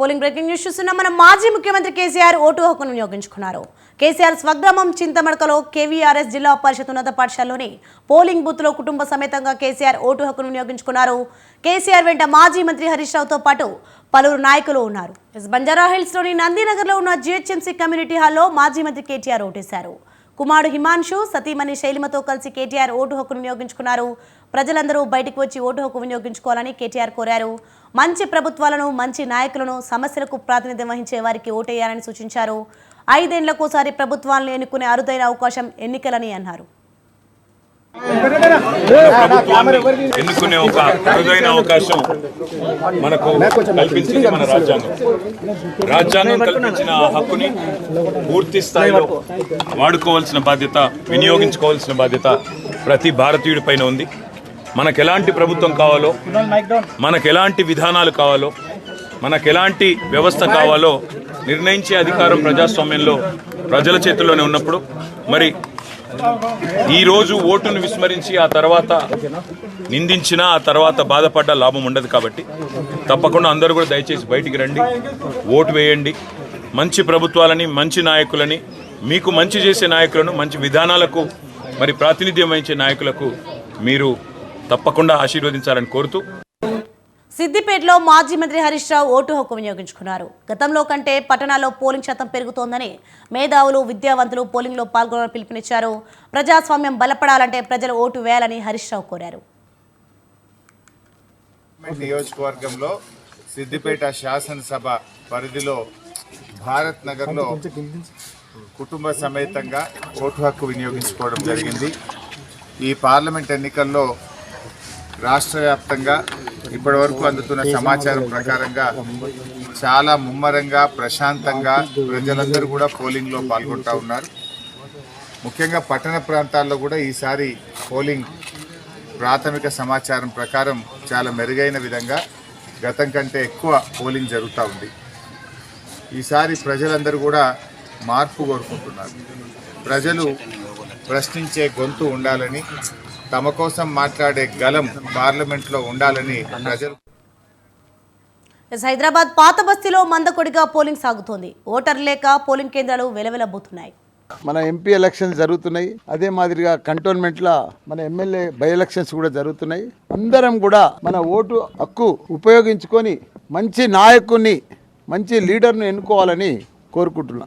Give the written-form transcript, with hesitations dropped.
Polling breaking news చూస్తున్నాం. మన మాజీ ముఖ్యమంత్రి కేసీఆర్ ఓటు హక్కును వినియోగించుకున్నారు. కేసీఆర్ స్వగ్రామం చింతమడకలో కేవీఆర్ఎస్ జిల్లా పరిషత్ ఉన్నత పాఠశాలలోని పోలింగ్ బూత్ లో కుటుంబ సమేతంగా కేసీఆర్ ఓటు హక్కును వినియోగించుకున్నారు. కేసీఆర్ వెంట మాజీ మంత్రి హరీష్ రావుతో పాటు పలువురు నాయకులు ఉన్నారు. బంజారా హిల్స్ లోని నందినగర్ లో ఉన్న జిహెచ్ఎంసీ కమ్యూనిటీ హాల్లో మాజీ మంత్రి కేటీఆర్ ఓటేశారు. కుమారుడు హిమాన్షు, సతీమణి శైలిమతో కలిసి కేటీఆర్ ఓటు హక్కును వినియోగించుకున్నారు. ప్రజలందరూ బయటకు వచ్చి ఓటు హక్కు వినియోగించుకోవాలని కేటీఆర్ కోరారు. మంచి ప్రభుత్వాలను, మంచి నాయకులను, సమస్యలకు ప్రాతినిధ్యం వహించే వారికి ఓటేయాలని సూచించారు. 5 ఏళ్లకోసారి ప్రభుత్వాలను ఎన్నుకునే అరుదైన అవకాశం ఎన్నికలని అన్నారు. ఎన్నుకునే ఒక అరుదైన అవకాశం మనకు కల్పించింది మన రాజ్యాంగం కల్పించిన ఆ హక్కుని పూర్తి స్థాయిలో వాడుకోవాల్సిన బాధ్యత, వినియోగించుకోవాల్సిన బాధ్యత ప్రతి భారతీయుడి పైన ఉంది. మనకు ఎలాంటి ప్రభుత్వం కావాలో, మనకు ఎలాంటి విధానాలు కావాలో, మనకు ఎలాంటి వ్యవస్థ కావాలో నిర్ణయించే అధికారం ప్రజాస్వామ్యంలో ప్రజల చేతుల్లోనే ఉన్నప్పుడు మరి ఈరోజు ఓటును విస్మరించి ఆ తర్వాత నిందించినా ఆ తర్వాత బాధపడ్డ లాభం ఉండదు. కాబట్టి తప్పకుండా అందరూ కూడా దయచేసి బయటికి రండి, ఓటు వేయండి. మంచి ప్రభుత్వాలని, మంచి నాయకులని, మీకు మంచి చేసే నాయకులను, మంచి విధానాలకు మరి ప్రాతినిధ్యం వహించే నాయకులకు మీరు తప్పకుండా ఆశీర్వదించాలని కోరుతూ సిద్దిపేటలో మాజీ మంత్రి హరీష్ రావు ఓటు హక్కు వినియోగించుకున్నారు. గతంలో కంటే పట్టణాల్లో పోలింగ్ శాతం పెరుగుతోందని, మేధావులు, విద్యావంతులు పోలింగ్లో పాల్గొనాలని పిలుపునిచ్చారు. ప్రజాస్వామ్యం బలపడాలంటే ప్రజలు ఓటు వేయాలని హరీష్ రావు కోరారు. నియోజకవర్గంలో సిద్దిపేట శాసనసభ పరిధిలో భారత్ నగర్లో కుటుంబ సమేతంగా ఓటు హక్కు వినియోగించుకోవడం జరిగింది. ఈ పార్లమెంట్ ఎన్నికల్లో రాష్ట్ర వ్యాప్తంగా ఇప్పటి వరకు అందుతున్న సమాచారం ప్రకారంగా చాలా ముమ్మరంగా, ప్రశాంతంగా ప్రజలందరూ కూడా పోలింగ్లో పాల్గొంటూ ఉన్నారు. ముఖ్యంగా పట్టణ ప్రాంతాల్లో కూడా ఈసారి పోలింగ్ ప్రాథమిక సమాచారం ప్రకారం చాలా మెరుగైన విధంగా గతం కంటే ఎక్కువ పోలింగ్ జరుగుతూ ఉంది. ఈసారి ప్రజలందరూ కూడా మార్పు కోరుకుంటున్నారు. ప్రజలు ప్రశ్నించే గొంతు ఉండాలని, తమ కోసం మాట్లాడే గలం పార్లమెంట్లో ఉండాలని ప్రజలు. హైదరాబాద్ పాత బస్తీలో మందకొడిగా పోలింగ్ సాగుతోంది. ఓటర్ లేక పోలింగ్ కేంద్రాలు వెలవెలబోతున్నాయి. మన ఎంపీ ఎలక్షన్స్ జరుగుతున్నాయి, అదే మాదిరిగా కంటోన్మెంట్లో మన ఎమ్మెల్యే బై ఎలక్షన్స్ కూడా జరుగుతున్నాయి. అందరం కూడా మన ఓటు హక్కు ఉపయోగించుకొని మంచి నాయకుడిని, మంచి లీడర్ను ఎన్నుకోవాలని కోరుకుంటున్నాం.